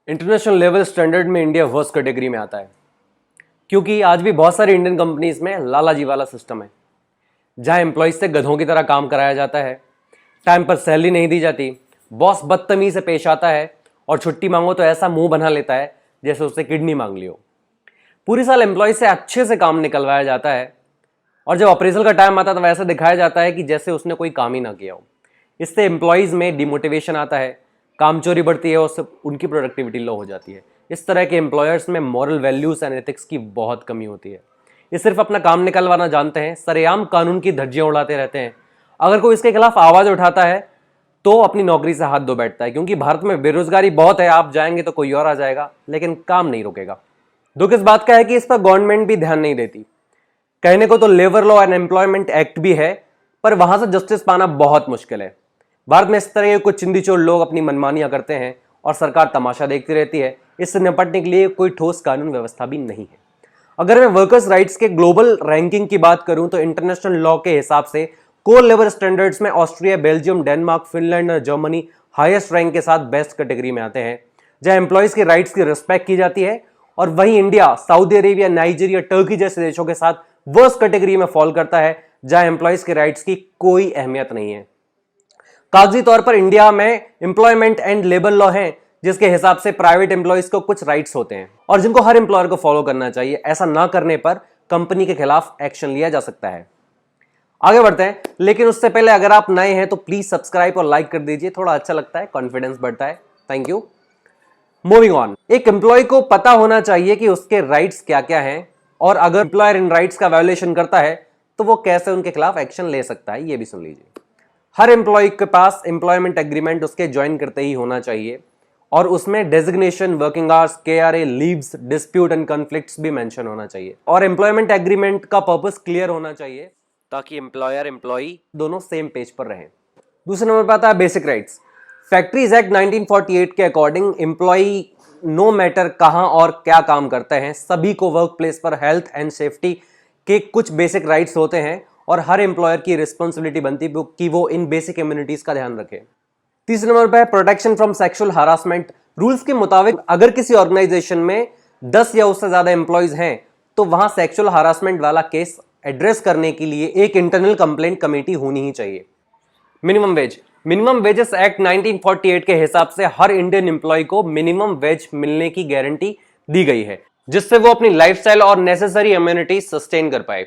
International level standard में India worst category में आता है, क्योंकि आज भी बहुत सारी इंडियन कंपनीज में लालाजी वाला सिस्टम है, जहां एम्प्लॉयज से गधों की तरह काम कराया जाता है, टाइम पर सैलरी नहीं दी जाती, बॉस बदतमीज से पेश आता है और छुट्टी मांगो तो ऐसा मुंह बना लेता है जैसे उससे किडनी मांग ली हो। पूरी साल एम्प्लॉयज से अच्छे से काम निकलवाया जाता है और जब अप्रेजल का टाइम आता है तो वैसा दिखाया जाता है कि जैसे उसने कोई काम ही ना किया हो। इससे एम्प्लॉयज में डिमोटिवेशन आता है, काम चोरी बढ़ती है, उससे उनकी प्रोडक्टिविटी लो हो जाती है। इस तरह के एम्प्लॉयर्स में मॉरल वैल्यूज एंड एथिक्स की बहुत कमी होती है। ये सिर्फ अपना काम निकलवाना जानते हैं, सरेआम कानून की धज्जियां उड़ाते रहते हैं। अगर कोई इसके खिलाफ आवाज उठाता है तो अपनी नौकरी से हाथ धो बैठता है, क्योंकि भारत में बेरोजगारी बहुत है। आप जाएंगे तो कोई और आ जाएगा, लेकिन काम नहीं रुकेगा। दुख इस बात का है कि इस पर गवर्नमेंट भी ध्यान नहीं देती। कहने को तो labour law and employment act भी है, पर वहां से जस्टिस पाना बहुत मुश्किल है। भारत में इस तरह के कुछ चिंदीचोर लोग अपनी मनमानियां करते हैं और सरकार तमाशा देखती रहती है। इससे निपटने के लिए कोई ठोस कानून व्यवस्था भी नहीं है। अगर मैं वर्कर्स राइट्स के ग्लोबल रैंकिंग की बात करूं तो इंटरनेशनल लॉ के हिसाब से कोर लेबर स्टैंडर्ड्स में ऑस्ट्रिया, बेल्जियम, डेनमार्क, फिनलैंड और जर्मनी हाईएस्ट रैंक के साथ बेस्ट कैटेगरी में आते हैं, जहां एम्प्लॉयज के राइट्स की रिस्पेक्ट की जाती है। और वहीं India, Saudi Arabia, Nigeria, Turkey जैसे देशों के साथ वर्स्ट कैटेगरी में फॉल करता है, जहां एम्प्लॉयज के राइट्स की कोई अहमियत नहीं है। कागजी तौर पर इंडिया में एम्प्लॉयमेंट एंड लेबर लॉ है, जिसके हिसाब से प्राइवेट एम्प्लॉयज को कुछ राइट्स होते हैं और जिनको हर एम्प्लॉयर को फॉलो करना चाहिए। ऐसा ना करने पर कंपनी के खिलाफ एक्शन लिया जा सकता है। आगे बढ़ते हैं, लेकिन उससे पहले अगर आप नए हैं तो प्लीज सब्सक्राइब और लाइक कर दीजिए, थोड़ा अच्छा लगता है, कॉन्फिडेंस बढ़ता है। Thank you. मूविंग ऑन, एक एम्प्लॉय को पता होना चाहिए कि उसके राइट्स क्या क्या हैं, और अगर एम्प्लॉयर इन राइट्स का वायोलेशन करता है तो वो कैसे उनके खिलाफ एक्शन ले सकता है, ये भी सुन लीजिए। हर एम्प्लॉय के पास एम्प्लॉयमेंट एग्रीमेंट उसके ज्वाइन करते ही होना चाहिए, और उसमें designation, working hours, KRA, leaves, dispute and conflicts भी मेंशन होना चाहिए। और एम्प्लॉयमेंट एग्रीमेंट का पर्पस क्लियर होना चाहिए ताकि एम्प्लॉयर एम्प्लॉई दोनों सेम पेज पर रहें। दूसरे नंबर पर आता है बेसिक राइट्स। फैक्ट्रीज एक्ट 1948 के अकॉर्डिंग एम्प्लॉई नो मैटर कहां और क्या काम करते हैं, सभी को वर्क प्लेस पर हेल्थ एंड सेफ्टी के कुछ बेसिक राइट्स होते हैं, और हर एम्प्लॉयर की रिस्पॉन्सिबिलिटी बनती है कि वो इन बेसिक इम्यूनिटीज का ध्यान रखे। तीसरे नंबर पर है protection from sexual harassment. Rules के मुताबिक अगर किसी ऑर्गेनाइजेशन में 10 या उससे ज्यादा एम्प्लॉयज हैं तो वहां सेक्सुअल हरासमेंट वाला केस एड्रेस करने के लिए एक इंटरनल कंप्लेंट कमेटी होनी ही चाहिए। Minimum wage. Minimum wages act 1948 के हिसाब से हर इंडियन एम्प्लॉय को मिनिमम वेज मिलने की गारंटी दी गई है, जिससे वो अपनी लाइफस्टाइल और नेसेसरी अम्यूनिटी सस्टेन कर पाए।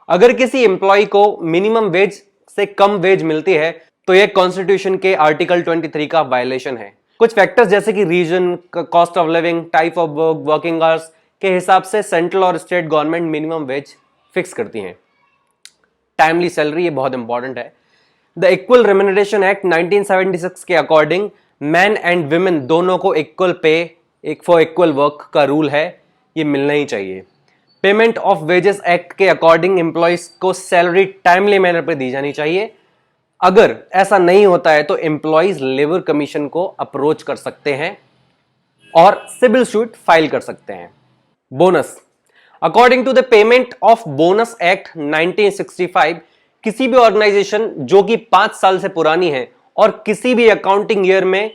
अगर किसी एम्प्लॉय को मिनिमम वेज से कम वेज मिलती है तो यह कॉन्स्टिट्यूशन के आर्टिकल 23 का वायलेशन है। कुछ फैक्टर्स जैसे कि region, cost of living, type of work, working hours के हिसाब से सेंट्रल और state government minimum wage fix करती हैं। टाइमली सैलरी, ये बहुत इंपॉर्टेंट है। द इक्वल रेम्यूनरेशन एक्ट 1976 के अकॉर्डिंग मैन एंड विमेन दोनों को equal pay for equal work का रूल है, ये मिलना ही चाहिए। पेमेंट ऑफ वेजेस एक्ट के अकॉर्डिंग एम्प्लॉयज को सैलरी टाइमली मैनर पर दी जानी चाहिए। अगर ऐसा नहीं होता है तो एम्प्लॉयज लेबर कमीशन को अप्रोच कर सकते हैं और सिविल सूट फाइल कर सकते हैं। Bonus. According to the payment of bonus act 1965, किसी भी ऑर्गेनाइजेशन जो कि 5 साल से पुरानी है और किसी भी अकाउंटिंग ईयर में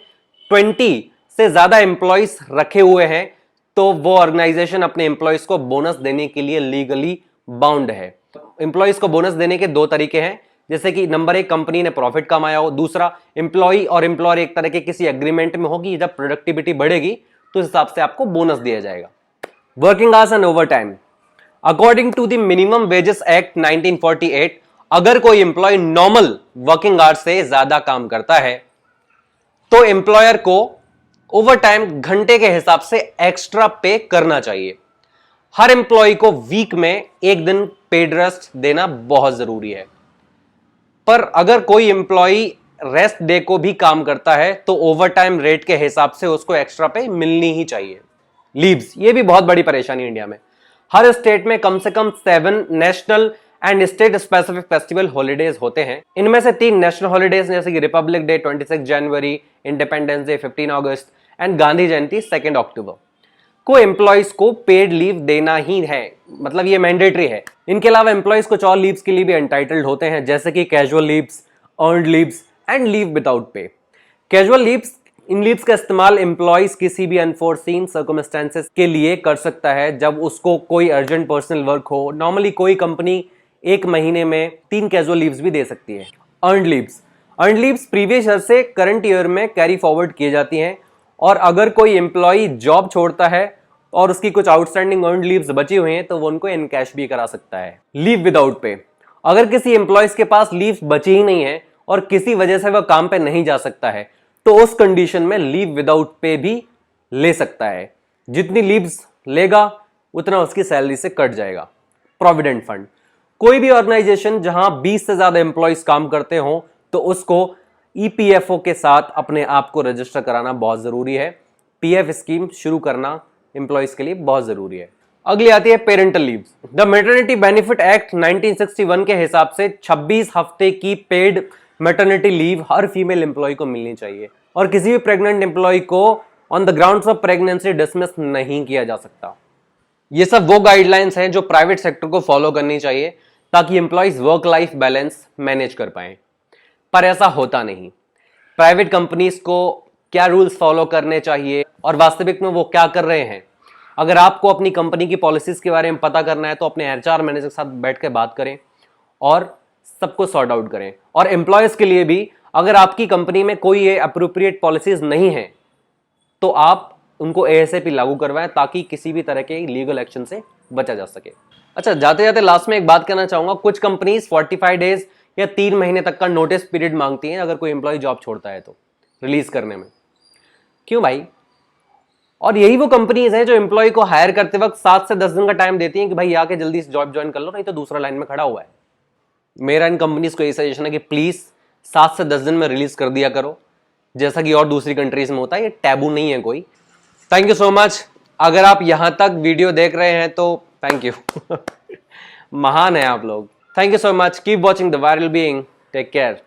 20 से ज्यादा एम्प्लॉयज रखे हुए हैं तो वो ऑर्गेनाइजेशन अपने एम्प्लॉयज को बोनस देने के लिए लीगली बाउंड है। एम्प्लॉयज को बोनस देने के 2 तरीके हैं, जैसे कि नंबर 1, कंपनी ने प्रॉफिट कमाया हो, दूसरा एम्प्लॉय और एम्प्लॉयर एक तरह के किसी एग्रीमेंट में होगी, जब प्रोडक्टिविटी बढ़ेगी तो उस हिसाब से आपको बोनस दिया जाएगा। Working hours and overtime. According to the minimum wages act 1948, अगर कोई एम्प्लॉय नॉर्मल वर्किंग आवर्स से ज्यादा काम करता है तो एम्प्लॉयर को ओवर टाइम घंटे के हिसाब से एक्स्ट्रा पे करना चाहिए। हर एम्प्लॉय को वीक में 1 दिन पेड रेस्ट देना बहुत जरूरी है, पर अगर कोई एम्प्लॉय रेस्ट डे को भी काम करता है तो ओवर टाइम रेट के हिसाब से उसको एक्स्ट्रा पे मिलनी ही चाहिए। लीव्स, ये भी बहुत बड़ी परेशानी इंडिया में। हर स्टेट में कम से कम 7 national and state specific festival holidays होते हैं। इनमें से 3 नेशनल हॉलीडेज जैसे कि रिपब्लिक डे 26 जनवरी, इंडिपेंडेंस डे 15 अगस्त एंड गांधी जयंती 2 अक्टूबर को एम्प्लॉयज को पेड लीव देना ही है, मतलब ये मैंडेटरी है। इनके अलावा एम्प्लॉयज कुछ और लीव्स के लिए भी एंटाइटल्ड होते हैं, जैसे कि casual leaves, earned leaves and leave without pay. Casual leaves in leaves का इस्तेमाल एम्प्लॉयज किसी भी अनफोर्सीन सर्कमस्टेंसेस के लिए कर सकता है, जब उसको कोई अर्जेंट पर्सनल वर्क हो। नॉर्मली कोई कंपनी 1 महीने में 3 कैजुअल लीव्स भी दे सकती है। अर्नड लीव्स प्रीवियस ईयर से करंट ईयर में कैरी फॉरवर्ड की जाती हैं, और अगर कोई एम्प्लॉय जॉब छोड़ता है और उसकी कुछ आउटस्टैंडिंग अर्नड लीव्स बची हुई हैं तो वो उनको इनकैश भी करा सकता है। लीव विदाउट पे, अगर किसी एम्प्लॉयज के पास लीव्स बची ही नहीं है और किसी वजह से वह काम पे नहीं जा सकता है तो उस कंडीशन में लीव विदाउट पे भी ले सकता है। जितनी लीव्स लेगा उतना उसकी सैलरी से कट जाएगा। प्रोविडेंट फंड, कोई भी ऑर्गेनाइजेशन जहां 20 से ज्यादा एम्प्लॉयज काम करते हो तो उसको ईपीएफओ के साथ अपने आप को रजिस्टर कराना बहुत जरूरी है। पीएफ स्कीम शुरू करना एम्प्लॉयज के लिए बहुत जरूरी है। अगली आती है parental leaves. The maternity benefit act 1961 के हिसाब से 26 हफ्ते की paid maternity leave her female employ को मिलनी चाहिए, और किसी भी प्रेग्नेंट एम्प्लॉय को on the grounds of pregnancy dismiss नहीं किया जा सकता। ये सब वो गाइडलाइंस हैं जो प्राइवेट सेक्टर को फॉलो करनी चाहिए ताकि employees work life balance manage कर पाए, पर ऐसा होता नहीं। प्राइवेट कंपनीज को क्या रूल्स फॉलो करने चाहिए और वास्तविक में वो क्या कर रहे हैं, अगर आपको अपनी कंपनी की पॉलिसीज के बारे में पता करना है तो अपने एचआर मैनेजर के साथ बैठ के बात करें और सबको सॉर्ट आउट करें। और एम्प्लॉयज के लिए भी, अगर आपकी कंपनी में कोई ये अप्रोप्रिएट पॉलिसीज नहीं है तो आप उनको एएसएपी लागू करवाएं ताकि किसी भी तरह के लीगल एक्शन से बचा जा सके। अच्छा, जाते जाते लास्ट में एक बात कहना चाहूंगा, कुछ कंपनीज 45 डेज या 3 महीने तक का नोटिस पीरियड मांगती हैं अगर कोई एम्प्लॉय जॉब छोड़ता है तो रिलीज करने में। क्यों भाई? और यही वो कंपनीज हैं जो एम्प्लॉय को हायर करते वक्त 7 से 10 दिन का टाइम देती हैं कि भाई आके जल्दी से जॉब ज्वाइन कर लो, नहीं तो दूसरा लाइन में खड़ा हुआ है। मेरा इन कंपनीज को यही सजेशन है कि प्लीज 7 से 10 दिन में रिलीज कर दिया करो, जैसा कि और दूसरी कंट्रीज में होता है। ये टैबू नहीं है कोई। Thank you so much. अगर आप यहां तक वीडियो देख रहे हैं तो थैंक यू महान है आप लोग। Thank you so much. Keep watching the Viral Being. Take care.